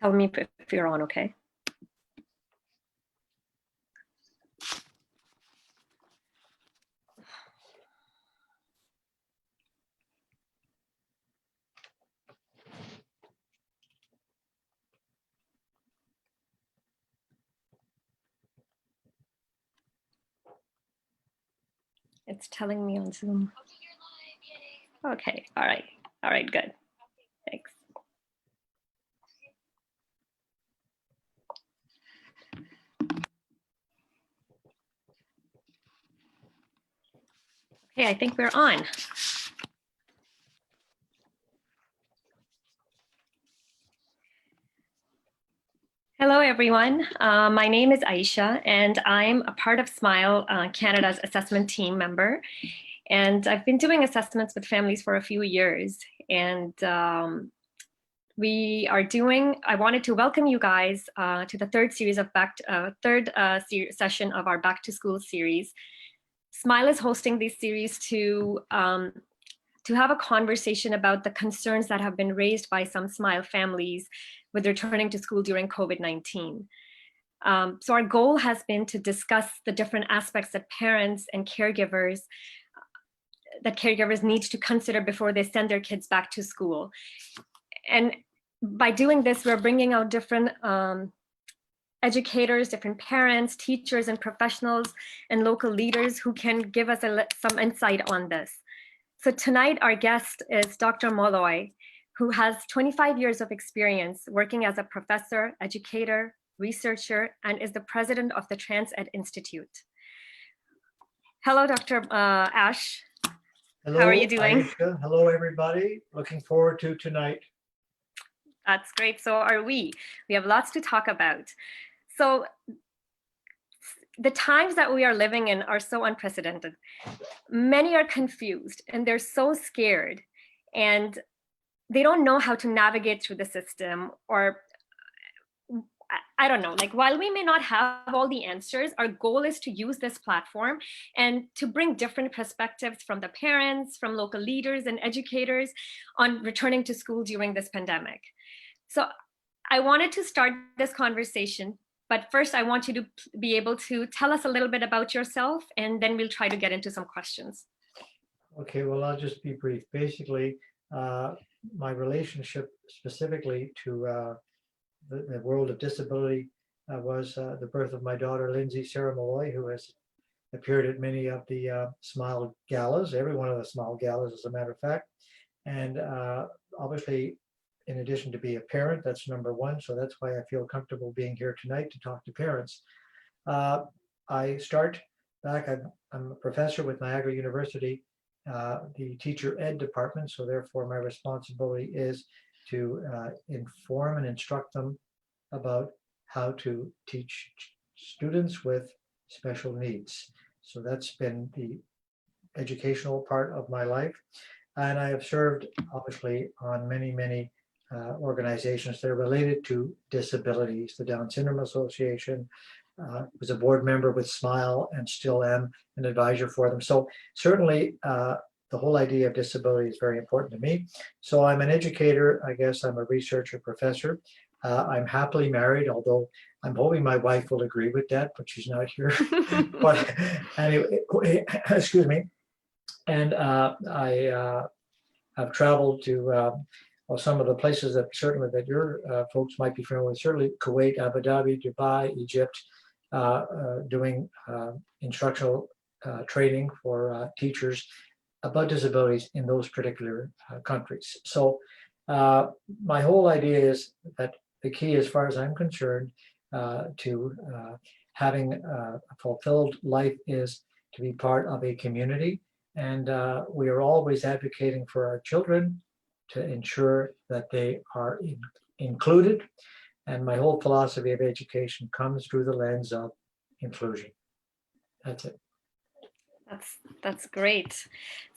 Tell me if you're on, okay? It's telling me on Zoom. Okay, all right, good. Thanks. Okay, I think we're on. Hello, everyone. My name is Aisha, and I'm a part of SMILE Canada's assessment team member. And I've been doing assessments with families for a few years. And I wanted to welcome you guys to the third session of our Back to School series. SMILE is hosting this series to have a conversation about the concerns that have been raised by some SMILE families with returning to school during COVID-19. So our goal has been to discuss the different aspects that parents and caregivers need to consider before they send their kids back to school. And by doing this, we're bringing out different educators, different parents, teachers, and professionals, and local leaders who can give us some insight on this. So tonight, our guest is Dr. Molloy, who has 25 years of experience working as a professor, educator, researcher, and is the president of the TransEd Institute. Hello, Dr. Ash. Hello, how are you doing? Aisha. Hello, everybody. Looking forward to tonight. That's great. So are we. We have lots to talk about. So the times that we are living in are so unprecedented. Many are confused and they're so scared and they don't know how to navigate through the system, or I don't know, like while we may not have all the answers, our goal is to use this platform and to bring different perspectives from the parents, from local leaders and educators on returning to school during this pandemic. So I wanted to start this conversation, but first I want you to be able to tell us a little bit about yourself, and then we'll try to get into some questions. Okay, well, I'll just be brief. Basically, my relationship specifically to the world of disability was the birth of my daughter, Lindsay Sarah Molloy, who has appeared at many of the SMILE galas, every one of the SMILE galas, as a matter of fact. And obviously, in addition to be a parent, that's number one. So that's why I feel comfortable being here tonight to talk to parents. I start back, I'm a professor with Niagara University, the teacher ed department. So therefore my responsibility is to inform and instruct them about how to teach students with special needs. So that's been the educational part of my life. And I have served obviously on many organizations that are related to disabilities, the Down Syndrome Association, was a board member with SMILE and still am an advisor for them. So certainly the whole idea of disability is very important to me. So I'm an educator, I guess I'm a researcher, professor. I'm happily married, although I'm hoping my wife will agree with that, but she's not here. But anyway, excuse me. And I have traveled to well, some of the places that certainly that your folks might be familiar with, certainly Kuwait, Abu Dhabi, Dubai, Egypt, doing instructional training for teachers about disabilities in those particular countries. So my whole idea is that the key, as far as I'm concerned, to having a fulfilled life is to be part of a community. And we are always advocating for our children to ensure that they are included. And my whole philosophy of education comes through the lens of inclusion. That's it. That's great.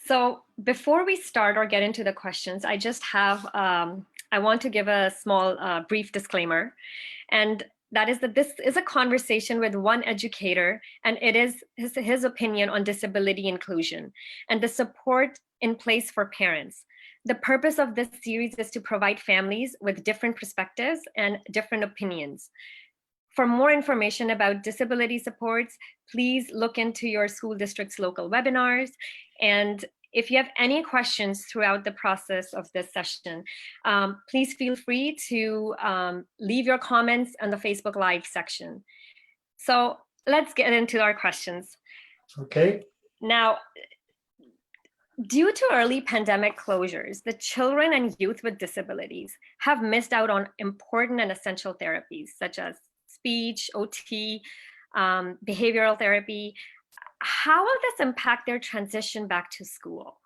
So before we start or get into the questions, I just have, I want to give a small brief disclaimer. And that is that this is a conversation with one educator, and it is his opinion on disability inclusion and the support in place for parents. The purpose of this series is to provide families with different perspectives and different opinions. For more information about disability supports, please look into your school district's local webinars. And if you have any questions throughout the process of this session, please feel free to leave your comments on the Facebook Live section. So let's get into our questions. Okay. Now, due to early pandemic closures, the children and youth with disabilities have missed out on important and essential therapies such as speech, OT, behavioral therapy. How will this impact their transition back to school?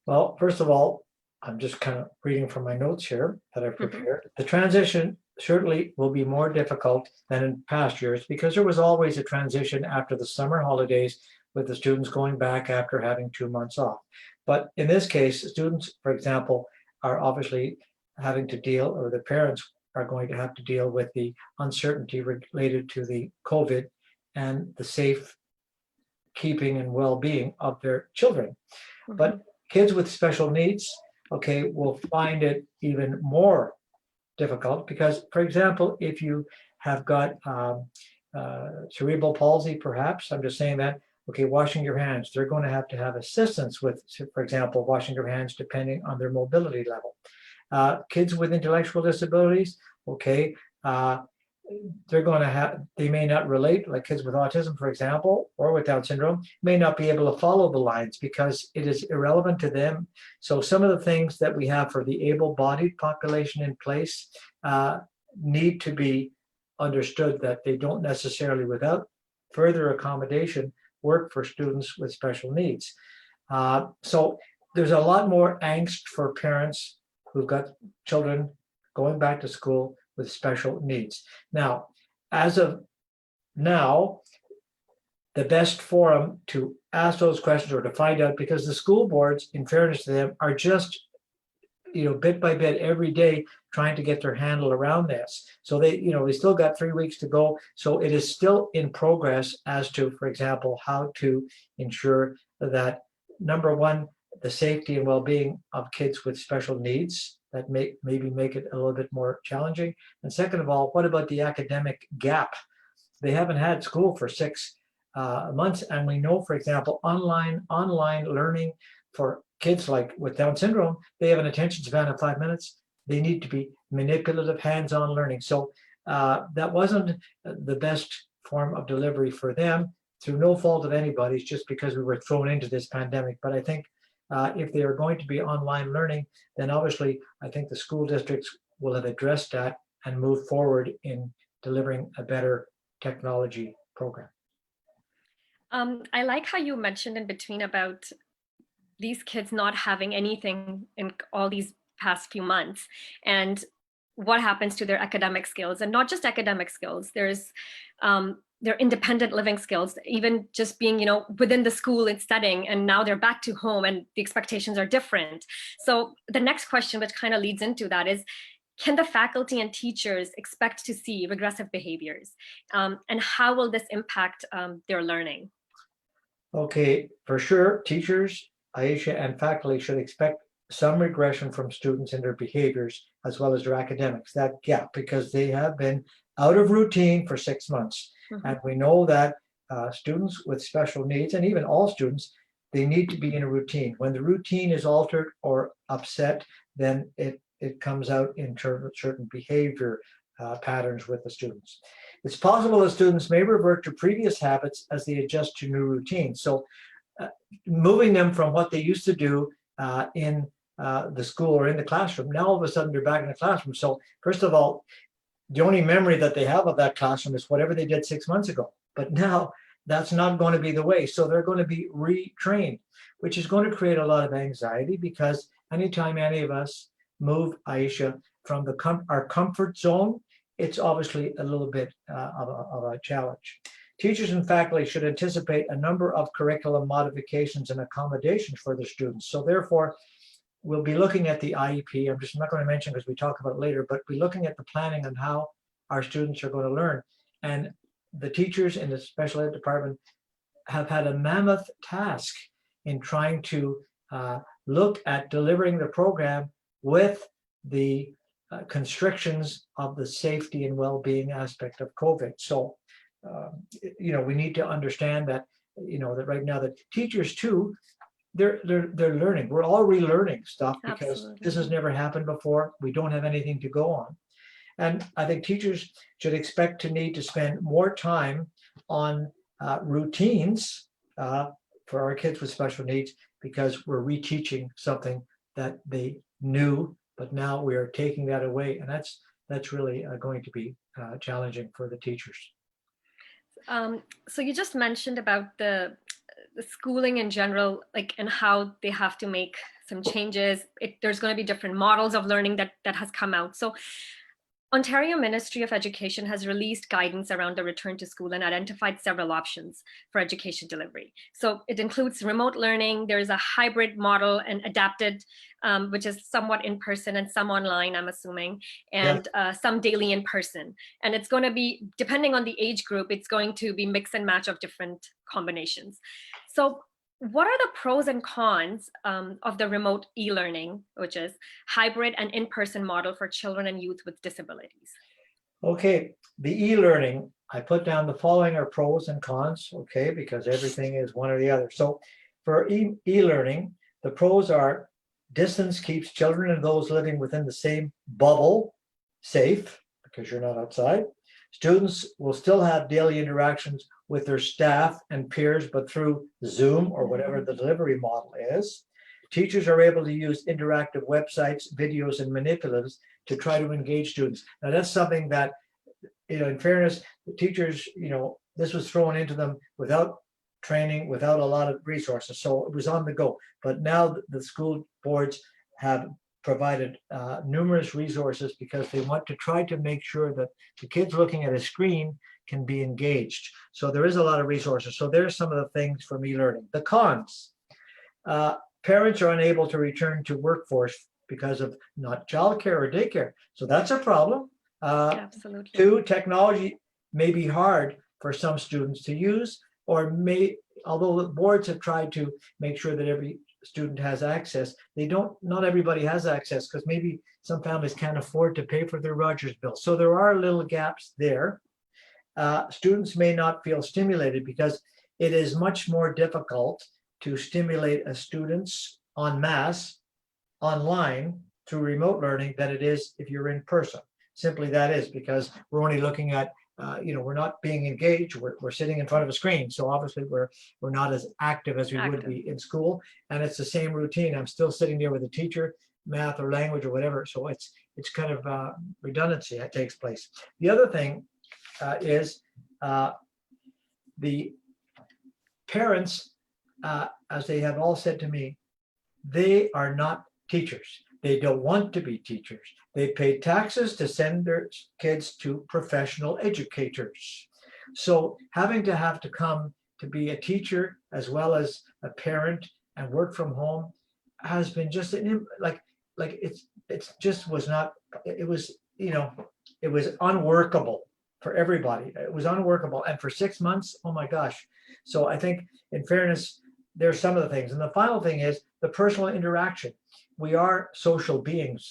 Well, first of all, I'm just kind of reading from my notes here that I've prepared. The transition certainly will be more difficult than in past years because there was always a transition after the summer holidays with the students going back after having 2 months off. But in this case, students, for example, are obviously having to deal, or the parents are going to have to deal with the uncertainty related to the COVID and the safe keeping and well-being of their children. But kids with special needs, okay, will find it even more difficult because, for example, if you have got cerebral palsy, perhaps, I'm just saying that, okay, washing your hands, they're going to have assistance with, for example, washing your hands depending on their mobility level. Kids with intellectual disabilities, okay, they're going to have, they may not relate, like kids with autism, for example, or with Down syndrome, may not be able to follow the lines because it is irrelevant to them. So some of the things that we have for the able-bodied population in place need to be understood that they don't necessarily, without further accommodation, work for students with special needs. So there's a lot more angst for parents who've got children going back to school with special needs. Now, as of now, the best forum to ask those questions or to find out, because the school boards, in fairness to them, are just, bit by bit every day trying to get their handle around this. So they still got 3 weeks to go. So it is still in progress as to, for example, how to ensure that, number one, the safety and well-being of kids with special needs that maybe make it a little bit more challenging. And second of all, what about the academic gap? They haven't had school for 6 months. And we know, for example, online learning for kids like with Down syndrome, they have an attention span of 5 minutes. They need to be manipulative, hands-on learning. So that wasn't the best form of delivery for them through no fault of anybody's, just because we were thrown into this pandemic. But I think if they are going to be online learning, then obviously I think the school districts will have addressed that and moved forward in delivering a better technology program. I like how you mentioned in between about these kids not having anything in all these past few months and what happens to their academic skills, and not just academic skills. There's their independent living skills, even just being, within the school and studying, and now they're back to home and the expectations are different. So the next question, which kind of leads into that, is, can the faculty and teachers expect to see regressive behaviors? And how will this impact their learning? Okay, for sure, teachers, Aisha, and faculty should expect some regression from students in their behaviors as well as their academics, that gap, because they have been out of routine for 6 months. And we know that students with special needs, and even all students, they need to be in a routine. When the routine is altered or upset, then it comes out in terms of certain behavior patterns with the students. It's possible that students may revert to previous habits as they adjust to new routines. So moving them from what they used to do in the school or in the classroom, now all of a sudden they're back in the classroom. So first of all, the only memory that they have of that classroom is whatever they did 6 months ago. But now that's not going to be the way. So they're going to be retrained, which is going to create a lot of anxiety, because anytime any of us move, Aisha, from our comfort zone, it's obviously a little bit of a challenge. Teachers and faculty should anticipate a number of curriculum modifications and accommodations for their students. So therefore, we'll be looking at the IEP. I'm just not going to mention because we talk about it later, but we're looking at the planning on how our students are going to learn. And the teachers in the special ed department have had a mammoth task in trying to look at delivering the program with the constrictions of the safety and well-being aspect of COVID. So, we need to understand that, that right now the teachers too, they're learning. We're all relearning stuff because this has never happened before. We don't have anything to go on. And I think teachers should expect to need to spend more time on routines for our kids with special needs, because we're reteaching something that they knew, but now we are taking that away. And that's really going to be challenging for the teachers. So you just mentioned about the schooling in general, and how they have to make some changes. There's going to be different models of learning that has come out. So Ontario Ministry of Education has released guidance around the return to school and identified several options for education delivery. So it includes remote learning. There's a hybrid model and adapted, which is somewhat in person and some online, I'm assuming, and some daily in person. And it's going to be, depending on the age group, it's going to be mix and match of different combinations. So what are the pros and cons of the remote e-learning, which is hybrid and in-person model for children and youth with disabilities? Okay, the e-learning, I put down the following are pros and cons, okay, because everything is one or the other. So for e-learning, the pros are distance keeps children and those living within the same bubble safe, because you're not outside. Students will still have daily interactions with their staff and peers, but through Zoom or whatever the delivery model is. Teachers are able to use interactive websites, videos, and manipulatives to try to engage students. Now that's something that, in fairness, the teachers, this was thrown into them without training, without a lot of resources. So it was on the go. But now the school boards have provided numerous resources because they want to try to make sure that the kids looking at a screen can be engaged. So there is a lot of resources. So there's some of the things from e-learning. The cons, parents are unable to return to workforce because of not childcare or daycare. So that's a problem. Absolutely. 2, technology may be hard for some students to use, or although the boards have tried to make sure that every student has access, not everybody has access, because maybe some families can't afford to pay for their Rogers bill. So there are little gaps there. Students may not feel stimulated because it is much more difficult to stimulate a student's en masse online through remote learning than it is if you're in person. Simply that is because we're only looking at, we're not being engaged. We're sitting in front of a screen. So obviously we're not as active as we would be in school. And it's the same routine. I'm still sitting there with a teacher, math or language or whatever. So it's kind of redundancy that takes place. The other thing is the parents, as they have all said to me, they are not teachers. They don't want to be teachers. They pay taxes to send their kids to professional educators. So having to come to be a teacher as well as a parent and work from home has been just it just was not, it was unworkable for everybody. It was unworkable. And for 6 months, oh my gosh. So I think in fairness, there's some of the things. And the final thing is the personal interaction. We are social beings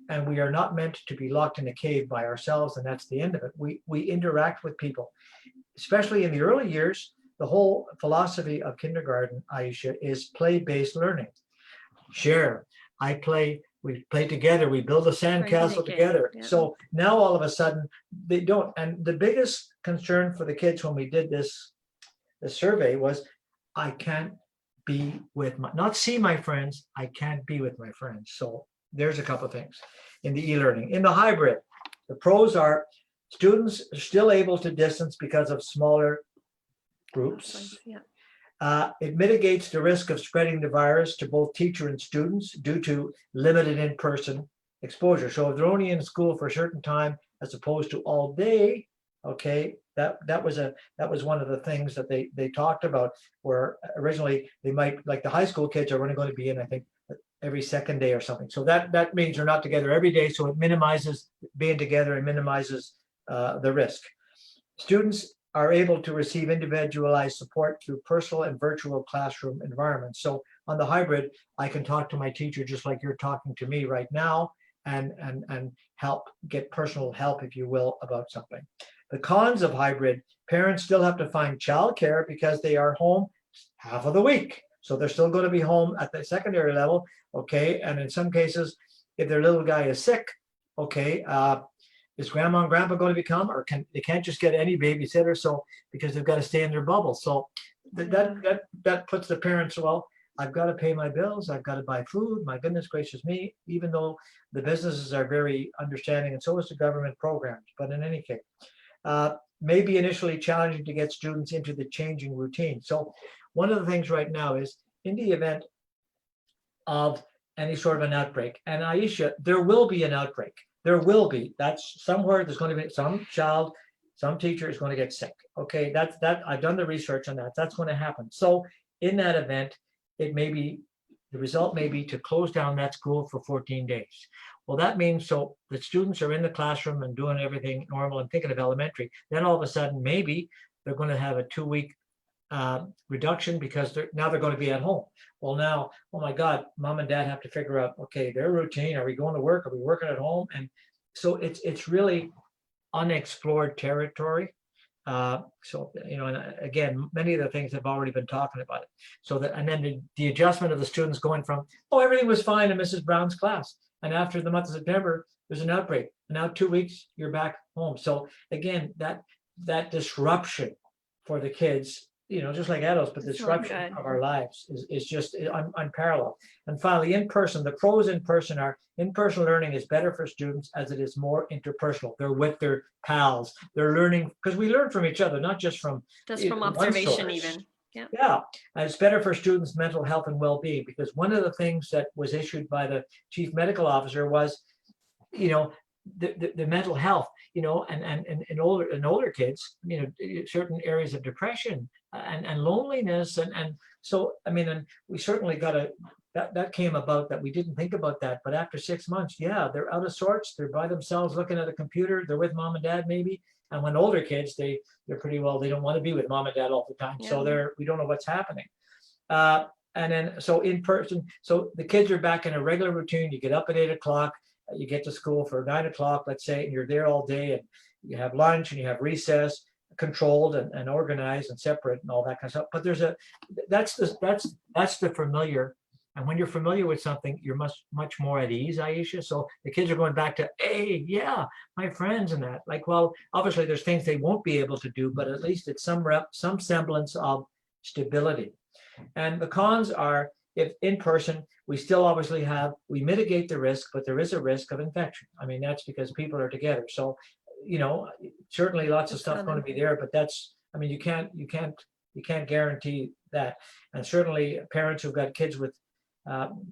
and we are not meant to be locked in a cave by ourselves. And that's the end of it. We interact with people, especially in the early years. The whole philosophy of kindergarten, Aisha, is play-based learning. Share. I play, we play together, we build a sandcastle together. Yeah. So now all of a sudden they don't. And the biggest concern for the kids when we did this survey was, I can't be with not see my friends, I can't be with my friends. So there's a couple of things in the e-learning. In the hybrid, the pros are students are still able to distance because of smaller groups. Yeah. It mitigates the risk of spreading the virus to both teacher and students due to limited in-person exposure. So if they're only in school for a certain time as opposed to all day, okay, that was one of the things that they talked about, where originally they might, like the high school kids are only going to be in, I think, every second day or something. So that means they're not together every day. So it minimizes being together and minimizes the risk. Students are able to receive individualized support through personal and virtual classroom environments. So On the hybrid, I can talk to my teacher just like you're talking to me right now, and help get personal help, if you will, about something. The cons of hybrid: parents still have to find childcare because they are home half of the week. So they're still going to be home at the secondary level, okay? And in some cases, if their little guy is sick, okay, is grandma and grandpa going to become, or they can't just get any babysitter, so because they've got to stay in their bubble. So that puts the parents, well, I've got to pay my bills, I've got to buy food, my goodness gracious me, even though the businesses are very understanding, and so is the government programs. But in any case, may be initially challenging to get students into the changing routine. So one of the things right now is, in the event of any sort of an outbreak, and Aisha, there will be an outbreak. There will be. That's somewhere. There's going to be some child, some teacher is going to get sick. Okay, that I've done the research on that. That's going to happen. So in that event, it may be, the result may be to close down that school for 14 days. Well, that means, so the students are in the classroom and doing everything normal and thinking of elementary. Then all of a sudden, maybe they're going to have a 2-week reduction because they're going to be at home. Well, now, oh my God, mom and dad have to figure out, okay, their routine. Are we going to work? Are we working at home? And so it's really unexplored territory. So, and again, many of the things have already been talking about it. So that, and then the adjustment of the students going from, oh, everything was fine in Mrs. Brown's class, and after the month of September, there's an outbreak. And now 2 weeks, you're back home. So again, that disruption for the kids, just like adults, but the disruption of our lives is just unparalleled. And finally, in person, the pros in person are, in-person learning is better for students as it is more interpersonal. They're with their pals. They're learning, because we learn from each other, not just from observation even. Yeah, and it's better for students' mental health and well-being, because one of the things that was issued by the chief medical officer was, the mental health, and older kids, certain areas of depression and loneliness, and so and we certainly got to, that came about, that we didn't think about that, but after 6 months, yeah, they're out of sorts, they're by themselves looking at a computer, they're with mom and dad maybe. And when older kids, they're pretty well, they don't want to be with mom and dad all the time. Yeah. So we don't know what's happening. And then, so in person, so the kids are back in a regular routine. You get up at 8 o'clock, you get to school for 9 o'clock, let's say, and you're there all day, and you have lunch and you have recess, controlled and organized and separate and all that kind of stuff. But that's the familiar. And when you're familiar with something, you're much more at ease, Aisha. So the kids are going back to, hey, yeah, my friends and that. Like, well, obviously there's things they won't be able to do, but at least it's some semblance of stability. And the cons are, if in person, we still obviously we mitigate the risk, but there is a risk of infection. That's because people are together. So, certainly lots of stuff going to be there, but you can't guarantee that. And certainly parents who've got kids with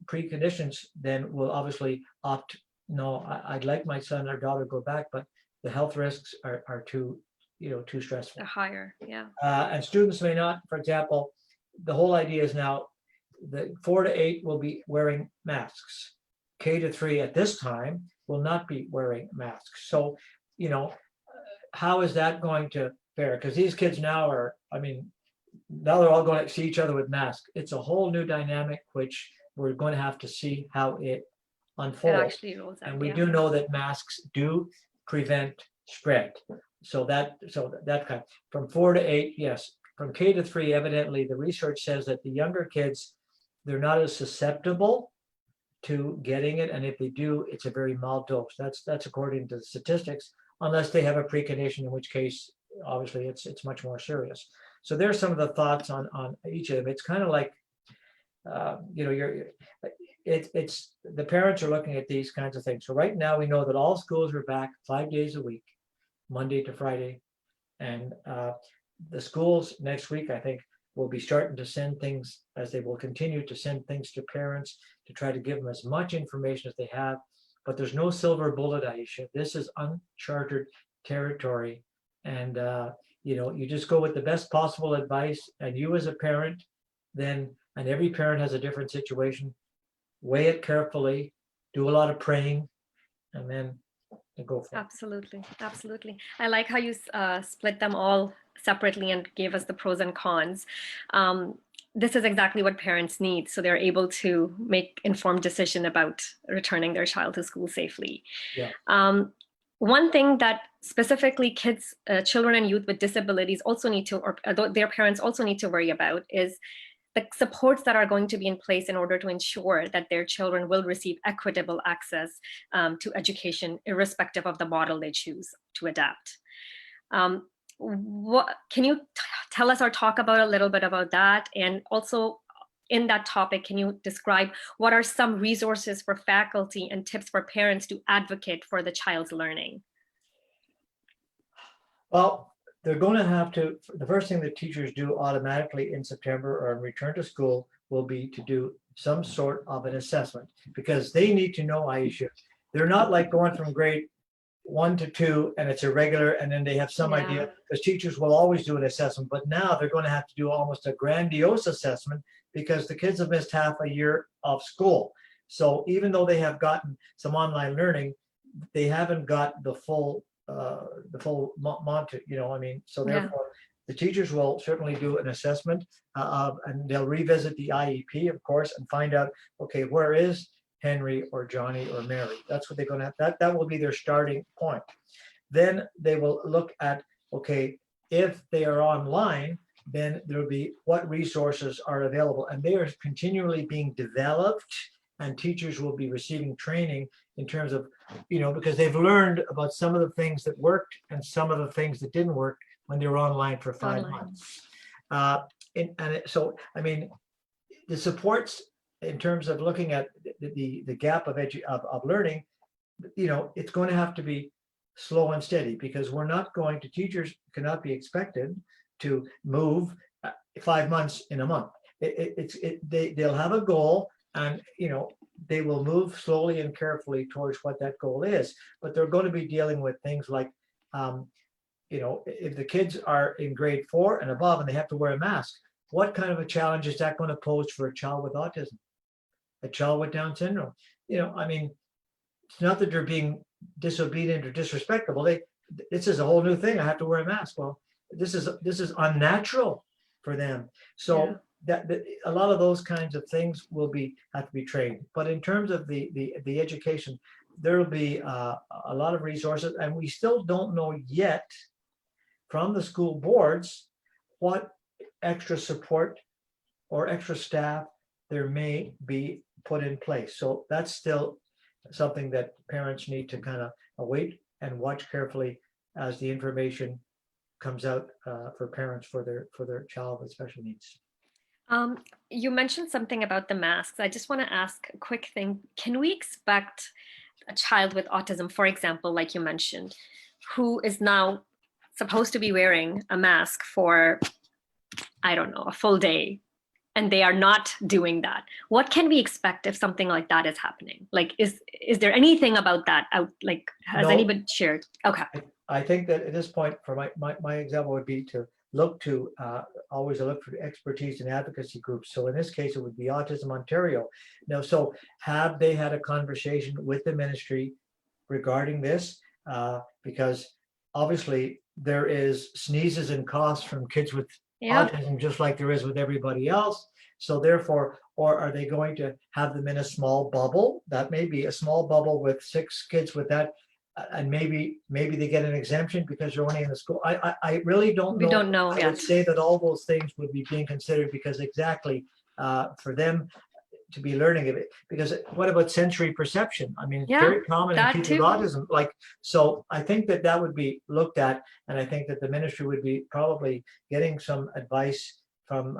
preconditions then will obviously opt, no, I'd like my son or daughter to go back, but the health risks are too stressful. They're higher, yeah. And students may not, for example, the whole idea is now the 4 to 8 will be wearing masks. K to 3 at this time will not be wearing masks. So, how is that going to fare? Because these kids now now they're all going to see each other with masks. It's a whole new dynamic, which we're going to have to see how it unfolds. It actually rolls out, and we do know that masks do prevent spread. So that kind of, from 4 to 8, yes. From K to 3, evidently, the research says that the younger kids, they're not as susceptible to getting it, and if they do, it's a very mild dose. That's according to the statistics, unless they have a precondition, in which case, obviously, it's much more serious. So there's some of the thoughts on each of them. It's kind of like, it's the parents are looking at these kinds of things. So right now we know that all schools are back 5 days a week, Monday to Friday, and the schools next week, I think, will be starting to send things, as they will continue to send things to parents to try to give them as much information as they have. But there's no silver bullet, Aisha. This is uncharted territory, and you just go with the best possible advice. And you as a parent, and every parent has a different situation, weigh it carefully, do a lot of praying, and then go for it. Absolutely. I like how you split them all separately and gave us the pros and cons. this is exactly what parents need, so they're able to make informed decision about returning their child to school safely. Yeah. One thing that specifically kids, children and youth with disabilities also need to, or their parents also need to worry about, is the supports that are going to be in place in order to ensure that their children will receive equitable access to education, irrespective of the model they choose to adapt. What can you tell us or talk about a little bit about that? And also in that topic, can you describe what are some resources for faculty and tips for parents to advocate for the child's learning? Well, they're going to have to, the first thing that teachers do automatically in September or in return to school will be to do some sort of an assessment, because they need to know, Aisha, they're not like going from grade 1 to 2 and it's irregular and then they have some idea, because teachers will always do an assessment, but now they're going to have to do almost a grandiose assessment because the kids have missed half a year of school. So even though they have gotten some online learning, they haven't got the full monte, so therefore the teachers will certainly do an assessment, and they'll revisit the IEP, of course, and find out, okay, where is Henry or Johnny or Mary? That's what they're going to have. That will be their starting point. Then they will look at, okay, if they are online, then there'll be what resources are available, and they are continually being developed, and teachers will be receiving training in terms of, because they've learned about some of the things that worked and some of the things that didn't work when they were online for 5 months. So, I mean, the supports in terms of looking at the gap of learning, it's going to have to be slow and steady, because teachers cannot be expected to move 5 months in a month. They'll have a goal, and they will move slowly and carefully towards what that goal is. But they're going to be dealing with things like, if the kids are in grade 4 and above and they have to wear a mask, what kind of a challenge is that going to pose for a child with autism, a child with Down syndrome? It's not that they're being disobedient or disrespectful. This is a whole new thing. I have to wear a mask. Well, this is unnatural for them. So that a lot of those kinds of things will have to be trained. But in terms of the education, there will be a lot of resources, and we still don't know yet from the school boards what extra support or extra staff there may be put in place. So that's still something that parents need to kind of wait and watch carefully as the information comes out for parents for their child with special needs. You mentioned something about the masks. I just want to ask a quick thing. Can we expect a child with autism, for example, like you mentioned, who is now supposed to be wearing a mask for, I don't know, a full day, and they are not doing that? What can we expect if something like that is happening? Like, is there anything about that out? Like, has anybody shared? Okay. I think that at this point, for my example would be to always look for expertise in advocacy groups. So in this case, it would be Autism Ontario. Now, so have they had a conversation with the ministry regarding this? Because obviously there is sneezes and coughs from kids with autism, just like there is with everybody else. So therefore, or are they going to have them in a small bubble? That may be a small bubble with 6 kids with that. And maybe they get an exemption because you're only in the school. I really don't know. We don't know. I would say that all those things would be being considered, because exactly for them to be learning of it. Because what about sensory perception? I mean, it's very common in people with autism. Like, so I think that would be looked at, and I think that the ministry would be probably getting some advice from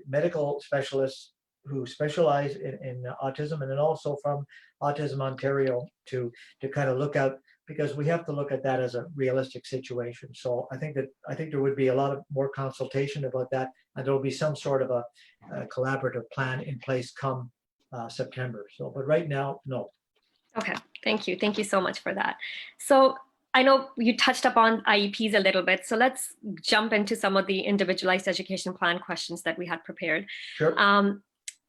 medical specialists who specialize in autism, and then also from Autism Ontario to kind of look out, because we have to look at that as a realistic situation. So I think there would be a lot of more consultation about that, and there will be some sort of a collaborative plan in place come September. So, but right now, no. Okay, thank you so much for that. So I know you touched upon IEPs a little bit, so let's jump into some of the individualized education plan questions that we had prepared. Sure.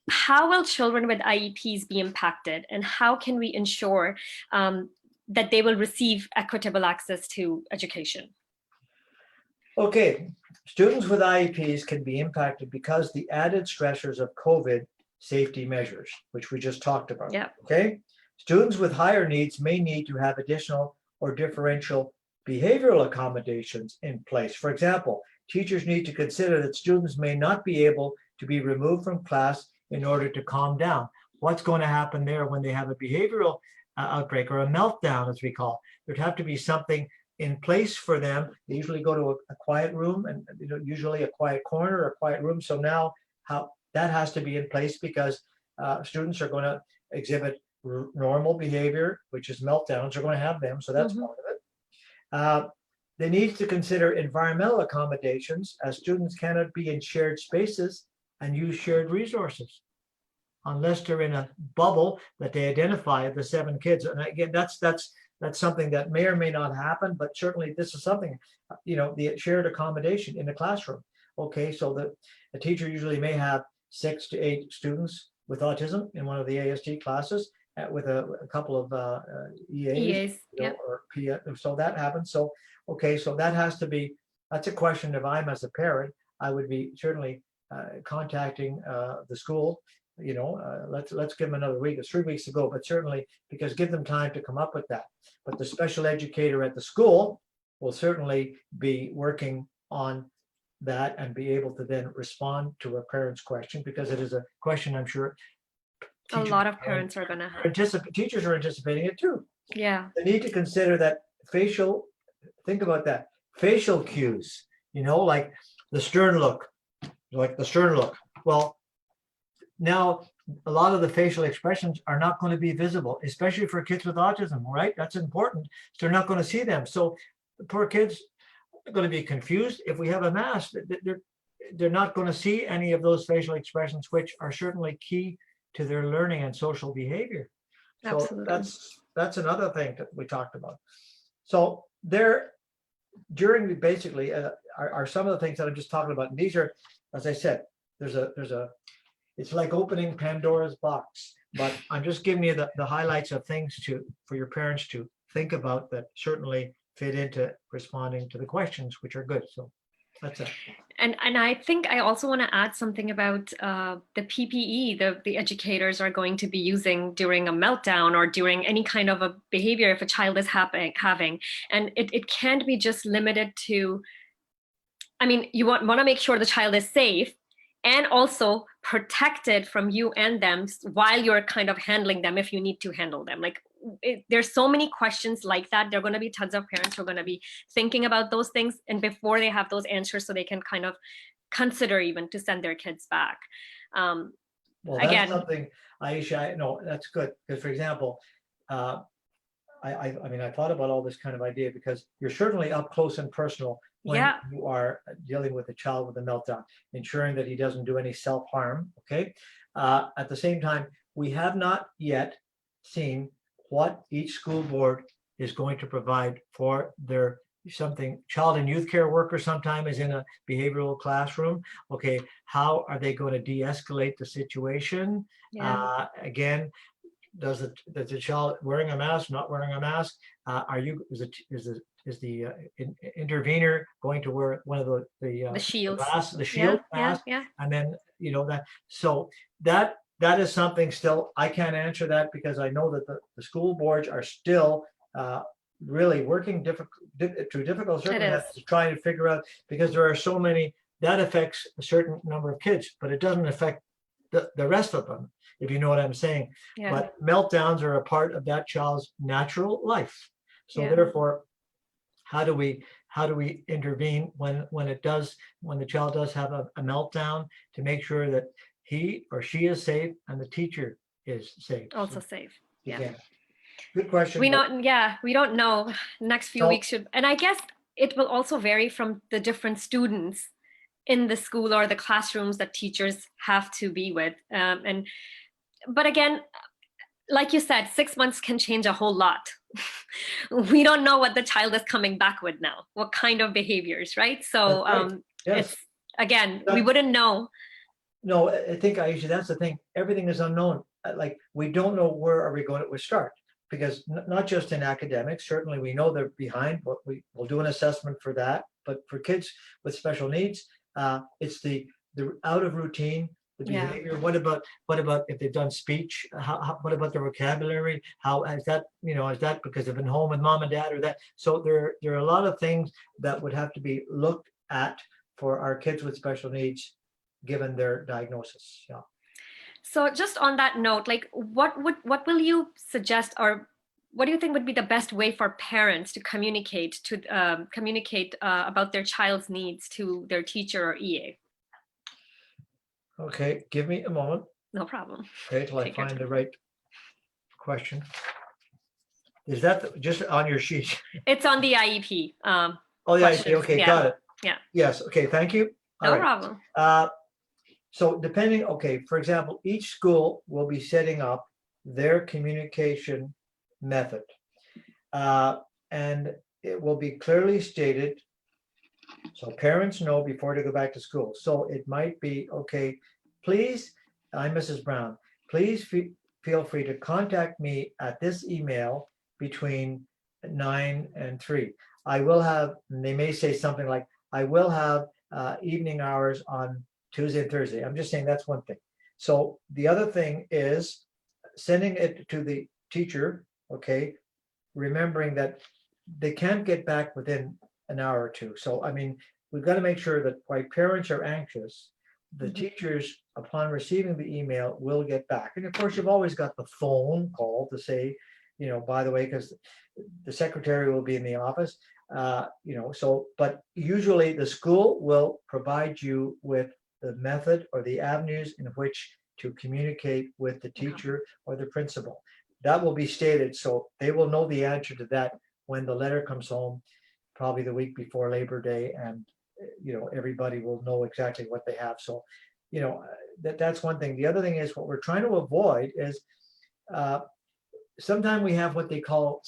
How will children with IEPs be impacted, and how can we ensure that they will receive equitable access to education? Okay, students with IEPs can be impacted because the added stressors of COVID safety measures, which we just talked about. Yeah. Okay, students with higher needs may need to have additional or differential behavioral accommodations in place. For example, teachers need to consider that students may not be able to be removed from class in order to calm down. What's going to happen there when they have a behavioral outbreak or a meltdown, as we call it? There'd have to be something in place for them. They usually go to a quiet room, and usually a quiet corner or a quiet room. So now how that has to be in place, because students are going to exhibit normal behavior, which is meltdowns. They're going to have them. So that's part of it. They need to consider environmental accommodations, as students cannot be in shared spaces and use shared resources unless they're in a bubble that they identify, the 7 kids. And again, that's something that may or may not happen, but certainly this is something, the shared accommodation in the classroom. Okay, so the teacher usually may have 6 to 8 students with autism in one of the ASD classes, with a couple of EAs, or PA. So that happens. So, okay, so that has to be, that's a question. If I'm as a parent, I would be certainly contacting the school. Let's give them another week. It's 3 weeks to go, but certainly, because give them time to come up with that. But the special educator at the school will certainly be working on that and be able to then respond to a parent's question, because it is a question I'm sure a lot of parents are going to have. Teachers are anticipating it too. Yeah. They need to consider that think about that, facial cues, like the stern look, Well, now a lot of the facial expressions are not going to be visible, especially for kids with autism, right? That's important. They're not going to see them. So the poor kids are going to be confused. If we have a mask, they're not going to see any of those facial expressions, which are certainly key to their learning and social behavior. So absolutely, that's another thing that we talked about. So there, basically are some of the things that I'm just talking about. And these are, as I said, it's like opening Pandora's box, but I'm just giving you the highlights of things for your parents to think about that certainly fit into responding to the questions, which are good. So that's it. And I think I also want to add something about the PPE the educators are going to be using during a meltdown or during any kind of a behavior if a child is having. And it can't be just limited to, you want to make sure the child is safe and also protected from you and them while you're kind of handling them if you need to handle them. There's so many questions like that. There are going to be tons of parents who are going to be thinking about those things, and before they have those answers, so they can kind of consider even to send their kids back. Well, that's something, Aisha, no, that's good. Because, for example, I thought about all this kind of idea because you're certainly up close and personal when you are dealing with a child with a meltdown, ensuring that he doesn't do any self-harm. Okay. At the same time, we have not yet seen what each school board is going to provide for their child and youth care worker sometime is in a behavioral classroom. Okay, how are they going to de-escalate the situation? Again, does the child wearing a mask, not wearing a mask? Is the intervener going to wear one of the shields, the shield mask? And then so that is something still I can't answer that, because I know that the school boards are still really working through difficult circumstances to try and figure out, because there are so many that affects a certain number of kids, but it doesn't affect the rest of them, if you know what I'm saying. But meltdowns are a part of that child's natural life. So therefore, how do we intervene when the child does have a meltdown, to make sure that he or she is safe and the teacher is safe, also safe. Good question. We don't know. Next few weeks and I guess it will also vary from the different students in the school or the classrooms that teachers have to be with. But again, like you said, 6 months can change a whole lot. We don't know what the child is coming back with now, what kind of behaviors, right? So it's, again, we wouldn't know. No, I think, Aisha, that's the thing. Everything is unknown. Like, we don't know where are we going to start, because not just in academics, certainly we know they're behind, but we'll do an assessment for that. But for kids with special needs, it's the out of routine, the Yeah. behavior. What about if they've done speech? What about their vocabulary? How is that, is that because they've been home with mom and dad or that? So there are a lot of things that would have to be looked at for our kids with special needs, given their diagnosis. Yeah. So just on that note, like what will you suggest, or what do you think would be the best way for parents to communicate about their child's needs to their teacher or EA? Okay, give me a moment. No problem. Okay, till I Take your find time. the right question. Is that just on your sheet? It's on the IEP. Oh, yeah, Questions, okay, yeah. got it. Yeah. Yes, okay, thank you. All No right. problem. So depending, okay, for example, each school will be setting up their communication method. And it will be clearly stated, so parents know before they go back to school. So it might be, okay, please, I'm Mrs. Brown, please feel free to contact me at this email between 9 and 3. I will have, and they may say something like, I will have evening hours on Tuesday and Thursday. I'm just saying that's one thing. So the other thing is sending it to the teacher, okay, remembering that they can't get back within an hour or two. So, I mean, we've got to make sure that while parents are anxious, the teachers, upon receiving the email, will get back. And of course, you've always got the phone call to say, by the way, because the secretary will be in the office, so, but usually the school will provide you with the method or the avenues in which to communicate with the teacher or the principal. That will be stated, so they will know the answer to that when the letter comes home, probably the week before Labor Day, and everybody will know exactly what they have. So, that's one thing. The other thing is what we're trying to avoid is sometimes we have what they call,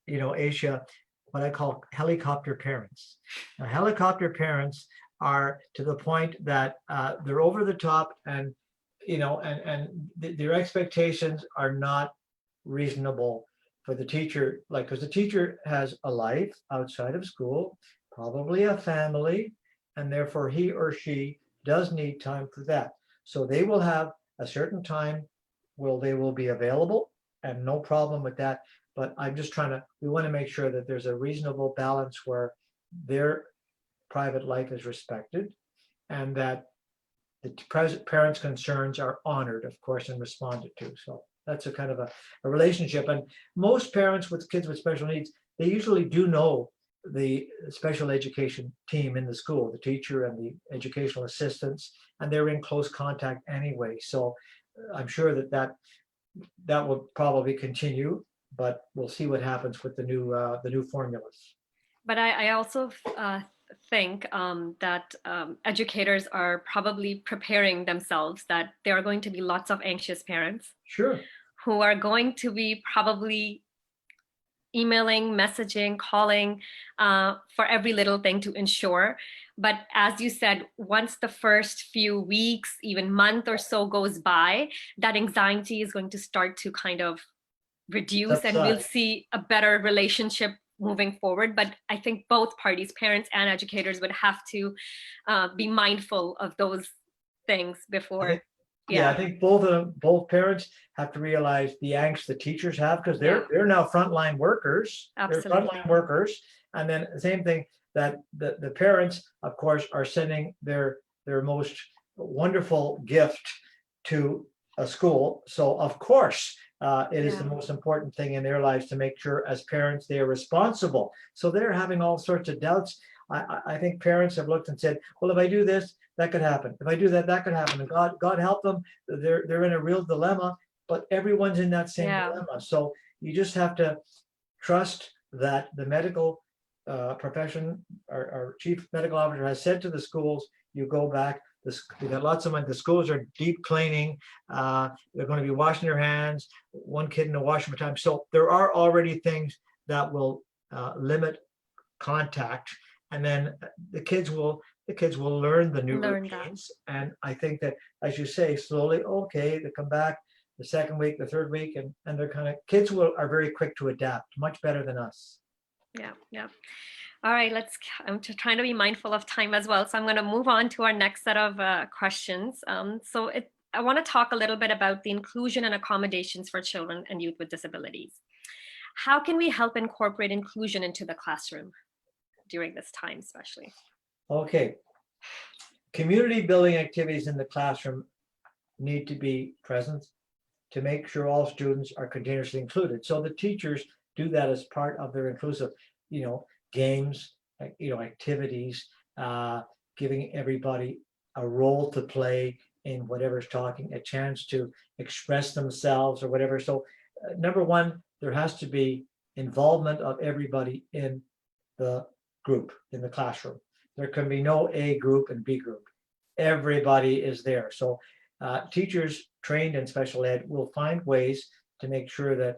Aisha, what I call helicopter parents. Now, helicopter parents are to the point that they're over the top, and their expectations are not reasonable for the teacher, because the teacher has a life outside of school, probably a family, and therefore he or she does need time for that. So they will have a certain time where they will be available, and no problem with that. But I'm just we want to make sure that there's a reasonable balance where their private life is respected, and that the parents' concerns are honored, of course, and responded to. So that's a kind of a relationship. And most parents with kids with special needs, they usually do know the special education team in the school, the teacher and the educational assistants, and they're in close contact anyway. So I'm sure that will probably continue, but we'll see what happens with the new formulas. But I also think that educators are probably preparing themselves that there are going to be lots of anxious parents. Sure. Who are going to be probably emailing, messaging, calling for every little thing to ensure. But as you said, once the first few weeks, even month or so goes by, that anxiety is going to start to kind of reduce, and we'll see a better relationship moving forward. But I think both parties, parents and educators, would have to be mindful of those things before. Yeah, I think both parents have to realize the angst the teachers have, because they're now frontline workers. Absolutely. They're frontline workers, and then the same thing that the parents, of course, are sending their most wonderful gift to a school. So of course, it is the most important thing in their lives to make sure, as parents, they are responsible. So they're having all sorts of doubts. I think parents have looked and said, well, if I do this, that could happen. If I do that, that could happen. And God help them. They're in a real dilemma, but everyone's in that same dilemma. So you just have to trust that the medical profession, our chief medical officer, has said to the schools, you go back. We got lots of money. The schools are deep cleaning. They're going to be washing their hands, one kid in the washroom at a time. So there are already things that will limit contact, and then the kids will learn the new routines. And I think that, as you say, slowly, okay, they come back. the second week, the third week, and they're kind of, are very quick to adapt, much better than us. Yeah, yeah. All right, I'm trying to be mindful of time as well. So I'm going to move on to our next set of questions. I want to talk a little bit about the inclusion and accommodations for children and youth with disabilities. How can we help incorporate inclusion into the classroom during this time, especially? Okay. Community building activities in the classroom need to be present to make sure all students are continuously included. So the teachers do that as part of their inclusive, games, activities, giving everybody a role to play in whatever's talking, a chance to express themselves or whatever. So number one, there has to be involvement of everybody in the group, in the classroom. There can be no A group and B group. Everybody is there. So teachers trained in special ed will find ways to make sure that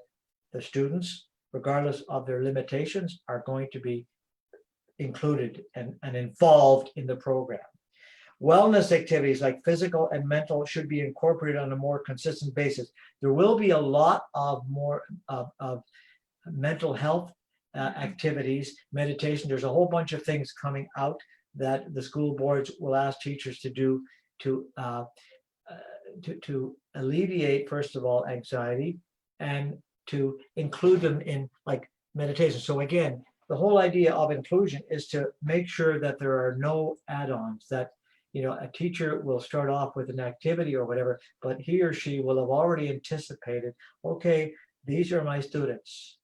the students, regardless of their limitations, are going to be included and involved in the program. Wellness activities like physical and mental should be incorporated on a more consistent basis. There will be a lot of more of mental health activities, meditation. There's a whole bunch of things coming out that the school boards will ask teachers to do to alleviate, first of all, anxiety, and to include them in like meditation. So again, the whole idea of inclusion is to make sure that there are no add-ons, that a teacher will start off with an activity or whatever, but he or she will have already anticipated, okay, these are my students.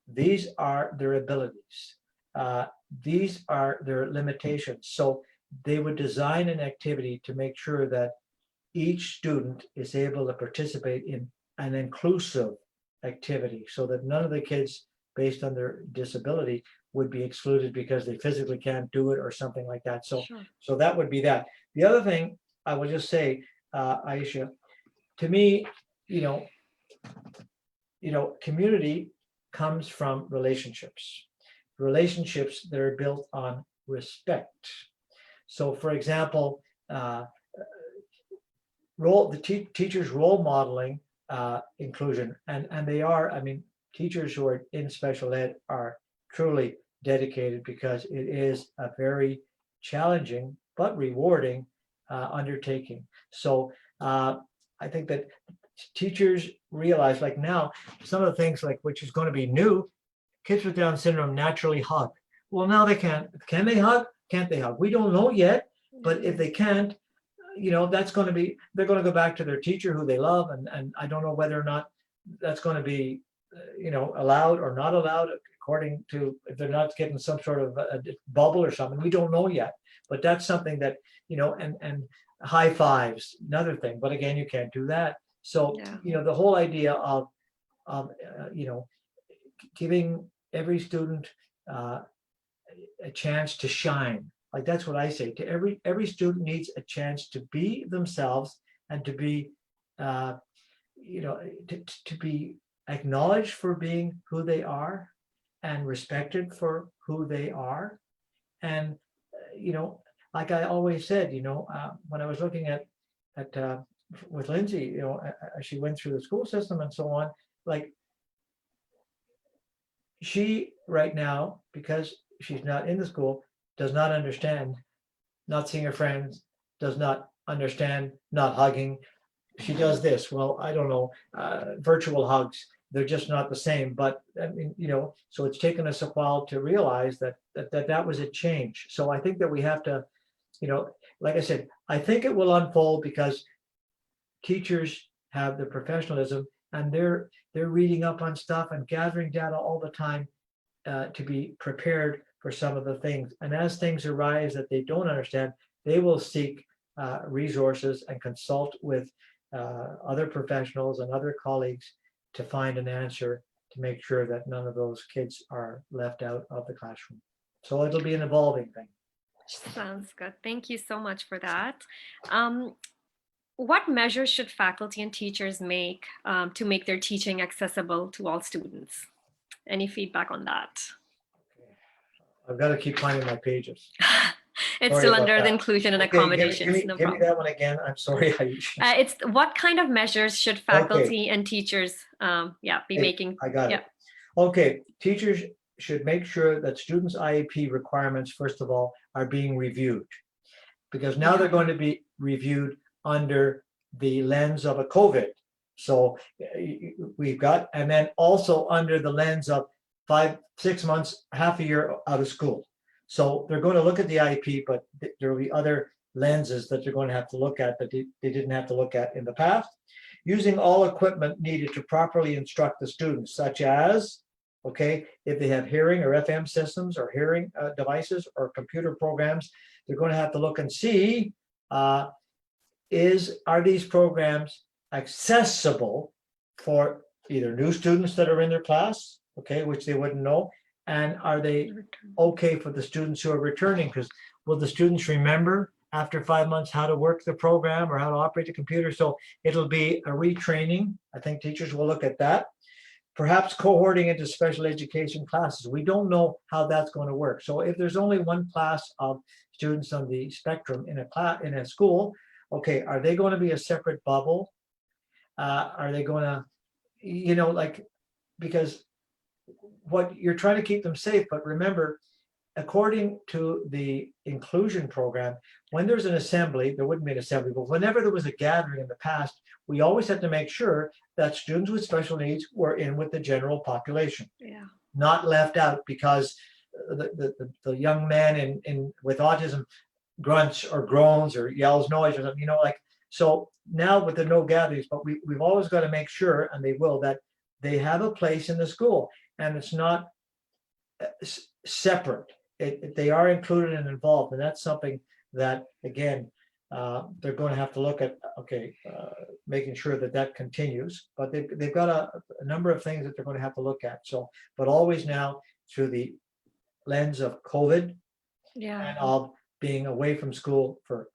These are their abilities. These are their limitations. So they would design an activity to make sure that each student is able to participate in an inclusive activity so that none of the kids based on their disability would be excluded because they physically can't do it or something like that. So, Sure. So that would be that. The other thing I will just say, Aisha, to me, community comes from relationships that are built on respect. So, for example, teachers role modeling inclusion, and they are. I mean, teachers who are in special ed are truly dedicated because it is a very challenging but rewarding undertaking. So I think that teachers realize, like now, some of the things like which is going to be new, kids with Down syndrome naturally hug. Well, now they can't. Can they hug? Can't they hug? We don't know yet, but if they can't, that's going to be, they're going to go back to their teacher who they love, and I don't know whether or not that's going to be, allowed or not allowed according to if they're not getting some sort of a bubble or something. We don't know yet, but that's something that, and high fives, another thing. But again, you can't do that. So, Yeah. The whole idea of giving every student a chance to shine. Like that's what I say to every student needs a chance to be themselves and to be, to be acknowledged for being who they are and respected for who they are. And, like I always said, when I was looking at with Lindsay, as she went through the school system and so on, like she right now, because she's not in the school, does not understand not seeing her friends, does not understand not hugging. She does this. Well, I don't know, virtual hugs. They're just not the same. But I mean, so it's taken us a while to realize that was a change. So I think that we have to, like I said, I think it will unfold because teachers have the professionalism and they're reading up on stuff and gathering data all the time to be prepared for some of the things. And as things arise that they don't understand, they will seek resources and consult with other professionals and other colleagues to find an answer to make sure that none of those kids are left out of the classroom. So it'll be an evolving thing. Sounds good. Thank you so much for that. What measures should faculty and teachers make to make their teaching accessible to all students? Any feedback on that? I've got to keep finding my pages. It's Sorry still about under the that. inclusion and Okay, accommodations, no give me problem. that one again. I'm sorry, Aisha. It's what kind of measures should Okay. faculty and teachers, be Hey, making? I got Yeah. it. Okay, teachers should make sure that students' IEP requirements, first of all, are being reviewed. Because now they're going to be reviewed under the lens of a COVID. So we've got, and then also under the lens of 5, 6 months, half a year out of school. So they're going to look at the IEP, but there will be other lenses that they're going to have to look at that they didn't have to look at in the past. Using all equipment needed to properly instruct the students, such as, okay, if they have hearing or FM systems or hearing devices or computer programs, they're going to have to look and see, are these programs accessible for either new students that are in their class, okay, which they wouldn't know, and are they okay for the students who are returning? Because will the students remember after 5 months how to work the program or how to operate the computer? So it'll be a retraining. I think teachers will look at that. Perhaps cohorting into special education classes. We don't know how that's going to work. So if there's only one class of students on the spectrum in a school, okay, are they going to be a separate bubble? Are they going to, because what you're trying to keep them safe, but remember, according to the inclusion program, when there's an assembly, there wouldn't be an assembly, but whenever there was a gathering in the past, we always had to make sure that students with special needs were in with the general population, not left out because the young man with autism grunts or groans or yells noise or something, so now with the no gatherings, but we've always got to make sure, and they will, that they have a place in the school and it's not separate. They are included and involved, and that's something that, again, they're going to have to look at, making sure that continues. But they've got a number of things that they're going to have to look at. So, but always now through the lens of COVID and of being away from school for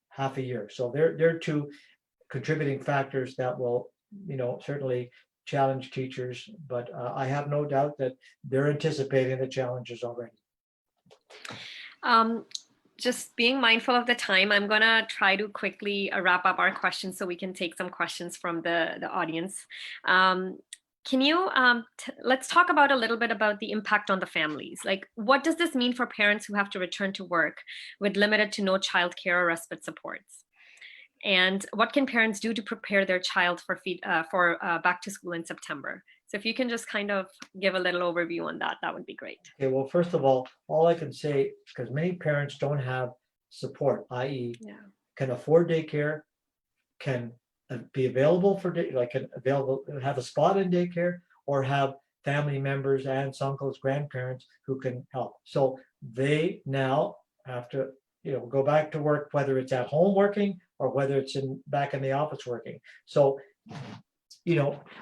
half a year. So they're two contributing factors that will, certainly challenge teachers. But I have no doubt that they're anticipating the challenges already. Just being mindful of the time, I'm going to try to quickly wrap up our questions so we can take some questions from the audience. Can you, let's talk about a little bit about the impact on the families. Like, what does this mean for parents who have to return to work with limited to no childcare or respite supports? And what can parents do to prepare their child for back to school in September? So if you can just kind of give a little overview on that, that would be great. Okay, well, first of all I can say, because many parents don't have support, i.e. can afford daycare, can be available for have a spot in daycare, or have family members, aunts, uncles, grandparents who can help. So they now have to, go back to work, whether it's at home working or whether it's back in the office working. So,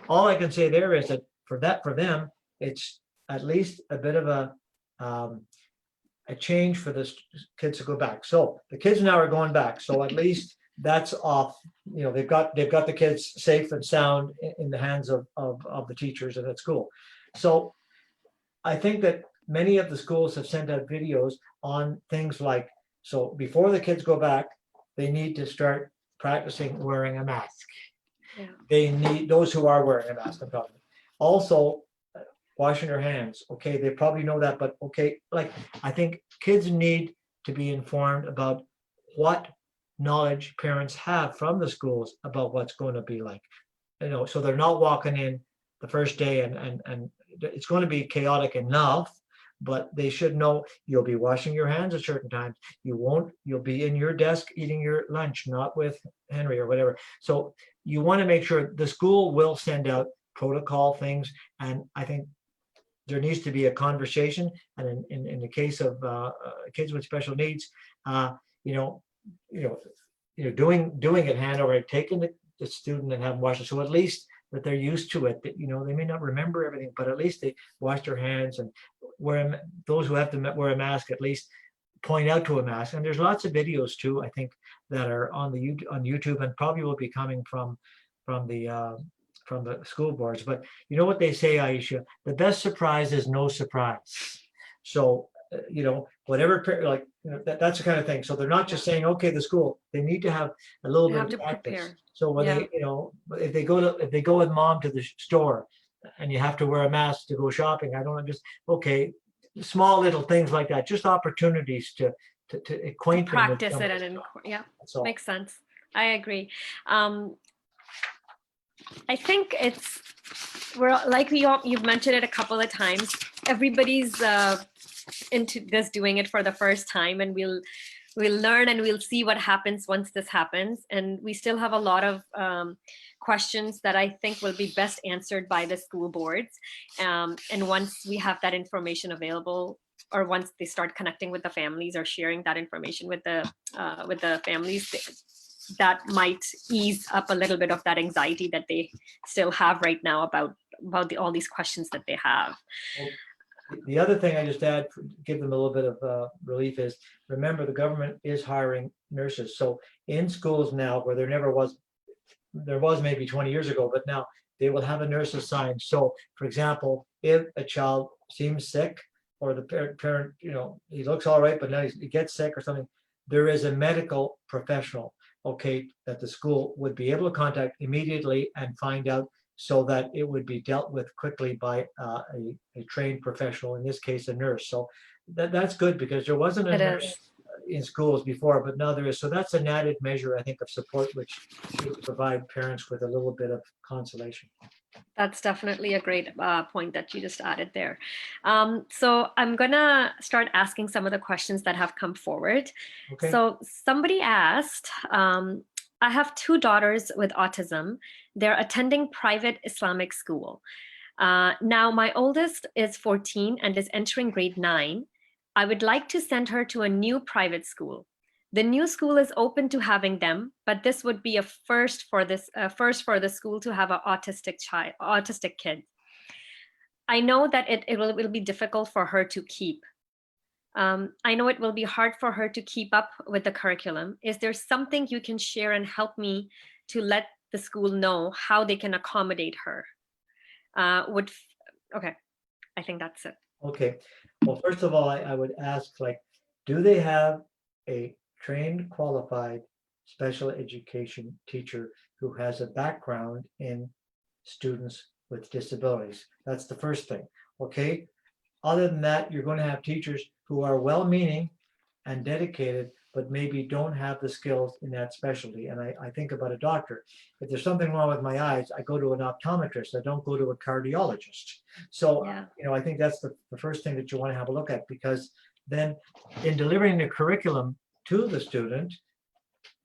all I can say there is that for them, it's at least a bit of a change for the kids to go back. So the kids now are going back. So at least that's off. They've got the kids safe and sound in the hands of the teachers and at school. So I think that many of the schools have sent out videos on things like, so before the kids go back, they need to start practicing wearing a mask. They need those who are wearing a mask. I'm talking. Also, washing their hands. Okay, they probably know that, but okay, I think kids need to be informed about what knowledge parents have from the schools about what's going to be like. So they're not walking in the first day and it's going to be chaotic enough, but they should know you'll be washing your hands at certain times. You'll be in your desk eating your lunch, not with Henry or whatever. So you want to make sure the school will send out protocol things. And I think there needs to be a conversation. And in the case of kids with special needs, doing it hand over, taking the student and have them wash it. So at least that they're used to it, that, they may not remember everything, but at least they wash their hands and those who have to wear a mask, at least point out to a mask. And there's lots of videos too, I think, that are on YouTube and probably will be coming from the school boards. But you know what they say, Aisha, the best surprise is no surprise. So, whatever, like, that's the kind of thing. So they're not just saying, okay, the school, they need to have a little They bit have of to practice. prepare. So when Yeah. they, if they go with mom to the store and you have to wear a mask to go shopping, I don't know, just, okay, small little things like that, just opportunities to acquaint them with Practice some it of the and stuff. yeah, That's all. makes sense. I agree. I think we're like you've mentioned it a couple of times. Everybody's into this, doing it for the first time, and we'll learn and we'll see what happens once this happens. And we still have a lot of questions that I think will be best answered by the school boards. And once we have that information available, or once they start connecting with the families or sharing that information with the families, that might ease up a little bit of that anxiety that they still have right now about all these questions that they have. Well, the other thing I just add, give them a little bit of relief, is remember the government is hiring nurses. So in schools now, where there was maybe 20 years ago, but now they will have a nurse assigned. So for example, if a child seems sick, or the parent, he looks all right, but now he gets sick or something, there is a medical professional, okay, that the school would be able to contact immediately and find out, so that it would be dealt with quickly by a trained professional, in this case, a nurse. So that's good, because there wasn't a It nurse is. in schools before, but now there is. So that's an added measure, I think, of support, which should provide parents with a little bit of consolation. That's definitely a great point that you just added there. So I'm gonna start asking some of the questions that have come forward. Okay. So somebody asked, I have 2 daughters with autism. They're attending private Islamic school. Now my oldest is 14 and is entering grade 9. I would like to send her to a new private school. The new school is open to having them, but this would be a first for the school to have an autistic kid. I know that it will be difficult for her to keep. I know it will be hard for her to keep up with the curriculum. Is there something you can share and help me to let the school know how they can accommodate her? Okay, I think that's it. Okay. Well, first of all, I would ask, like, do they have a trained, qualified special education teacher who has a background in students with disabilities? That's the first thing. Okay. Other than that, you're going to have teachers who are well-meaning and dedicated, but maybe don't have the skills in that specialty. And I think about a doctor. If there's something wrong with my eyes, I go to an optometrist. I don't go to a cardiologist. So, Yeah. I think that's the first thing that you want to have a look at, because then in delivering the curriculum to the student,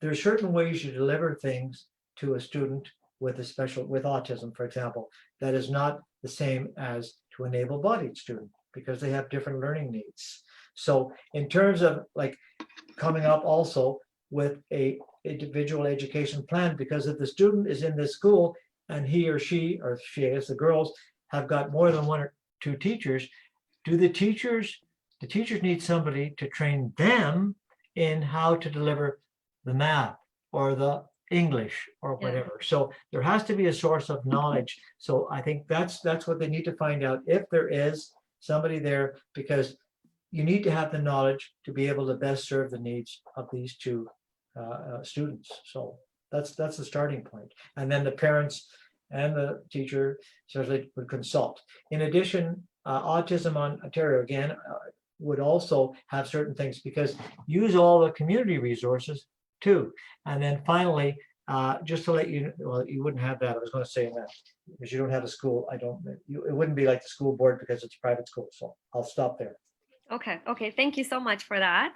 there are certain ways you deliver things to a student with autism, for example, that is not the same as to an able-bodied student, because they have different learning needs. So in terms of like coming up also with a individual education plan, because if the student is in this school and he or she is the girls have got more than 1 or 2 teachers, the teachers need somebody to train them in how to deliver the math or the English or whatever. Yeah. So there has to be a source of knowledge. So I think that's what they need to find out, if there is somebody there, because you need to have the knowledge to be able to best serve the needs of these 2 students. So that's the starting point. And then the parents and the teacher certainly would consult. In addition, Autism Ontario, again, would also have certain things, because use all the community resources too. And then finally, just to let you know, well, you wouldn't have that. I was going to say that because you don't have a school. It wouldn't be like the school board, because it's a private school. So I'll stop there. Okay. Thank you so much for that.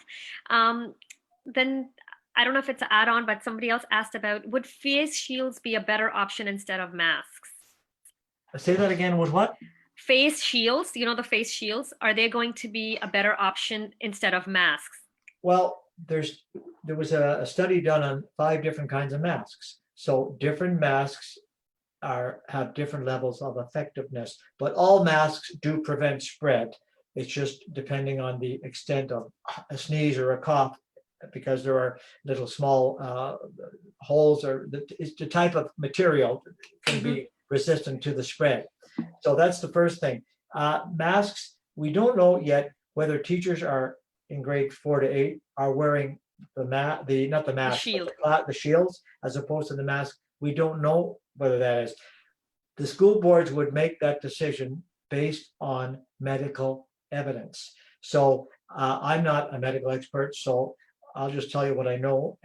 Then I don't know if it's an add-on, but somebody else asked about, would face shields be a better option instead of masks? Say that again. With what? Face shields, the face shields, are they going to be a better option instead of masks? Well, there was a study done on 5 different kinds of masks. So different masks have different levels of effectiveness, but all masks do prevent spread. It's just depending on the extent of a sneeze or a cough, because there are little small holes, or the type of material can be resistant to the spread. So that's the first thing. Masks, we don't know yet whether teachers are in grade 4 to 8 are wearing not the mask, shield. but the shields, as opposed to the mask. We don't know whether that is. The school boards would make that decision based on medical evidence. So I'm not a medical expert, so I'll just tell you what I know.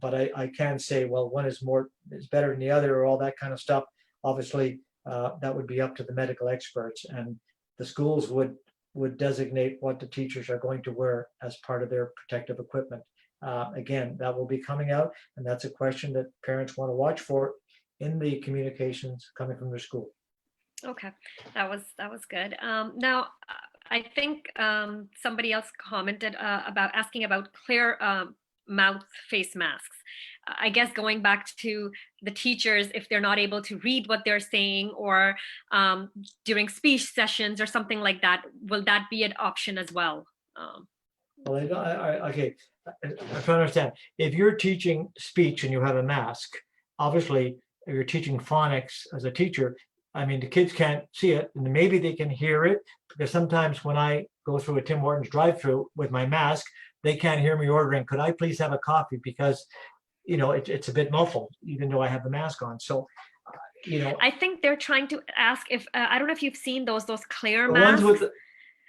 But I can say, well, one is better than the other, or all that kind of stuff. Obviously, that would be up to the medical experts, and the schools would designate what the teachers are going to wear as part of their protective equipment. Again, that will be coming out, and that's a question that parents want to watch for in the communications coming from their school. Okay, that was good. Now, I think somebody else commented about asking about clear mouth face masks. I guess going back to the teachers, if they're not able to read what they're saying, or during speech sessions or something like that, will that be an option as well? Well, okay, I'm trying to understand. If you're teaching speech and you have a mask, obviously, if you're teaching phonics as a teacher, I mean, the kids can't see it, and maybe they can hear it, because sometimes when I go through a Tim Hortons drive-through with my mask, they can't hear me ordering, "Could I please have a coffee?" Because, you know, it's a bit muffled, even though I have the mask on. So, you know, I think they're trying to ask if I don't know if you've seen those clear the masks. ones with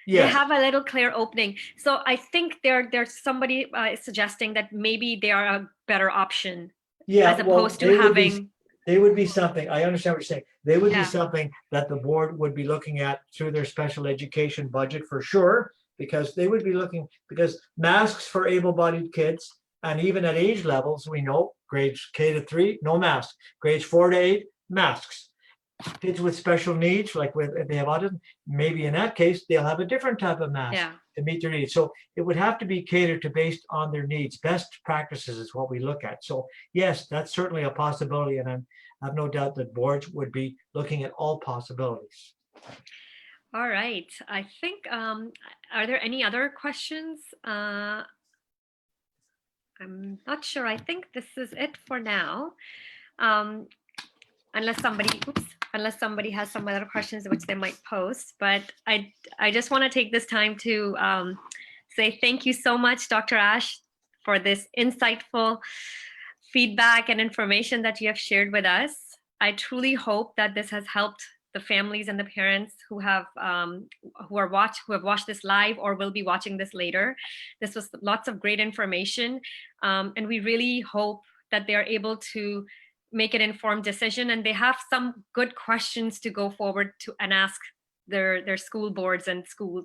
They yes, have a little clear opening. So I think there's somebody suggesting that maybe they are a better option yeah, as well, opposed to having. they would be something, I understand what you're saying. They would be Yeah. something that the board would be looking at through their special education budget for sure, because they would be looking, because masks for able-bodied kids, and even at age levels, we know grades K to 3, no mask. Grades 4 to 8, masks. Kids with special needs, like if they have autism, maybe in that case, they'll have a different type of mask Yeah. to meet their needs. So it would have to be catered to based on their needs. Best practices is what we look at. So yes, that's certainly a possibility, and I have no doubt that boards would be looking at all possibilities. All right. I think, are there any other questions? I'm not sure. I think this is it for now. Unless somebody has some other questions which they might post. But I just want to take this time to say thank you so much, Dr. Ash, for this insightful feedback and information that you have shared with us. I truly hope that this has helped the families and the parents who have watched this live or will be watching this later. This was lots of great information, and we really hope that they are able to make an informed decision, and they have some good questions to go forward to and ask their school boards and school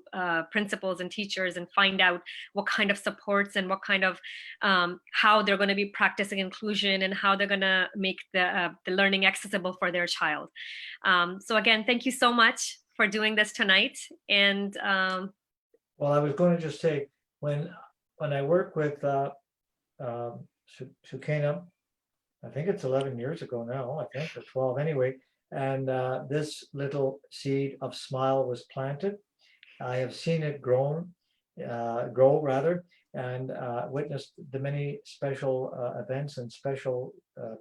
principals and teachers, and find out what kind of supports and what kind of how they're going to be practicing inclusion, and how they're going to make the learning accessible for their child. So again, thank you so much for doing this tonight. And well, I was going to just say, when I work with Sukena, I think it's 11 years ago now, I think, or 12 anyway. And this little seed of smile was planted. I have seen it grow rather, and witnessed the many special events and special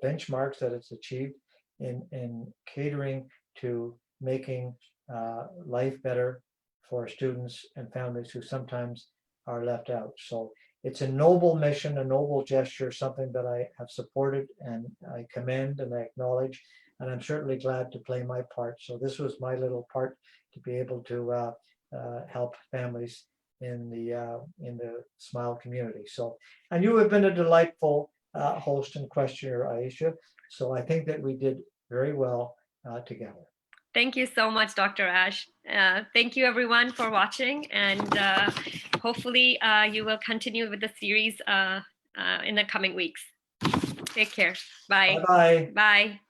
benchmarks that it's achieved in catering to making life better for students and families who sometimes are left out. So it's a noble mission, a noble gesture, something that I have supported, and I commend and I acknowledge, and I'm certainly glad to play my part. So this was my little part to be able to help families in the SMILE community. So, and you have been a delightful host and questioner, Aisha. So I think that we did very well together. Thank you so much, Dr. Ash. Thank you everyone for watching, and hopefully you will continue with the series in the coming weeks. Take care. Bye. Bye-bye. Bye.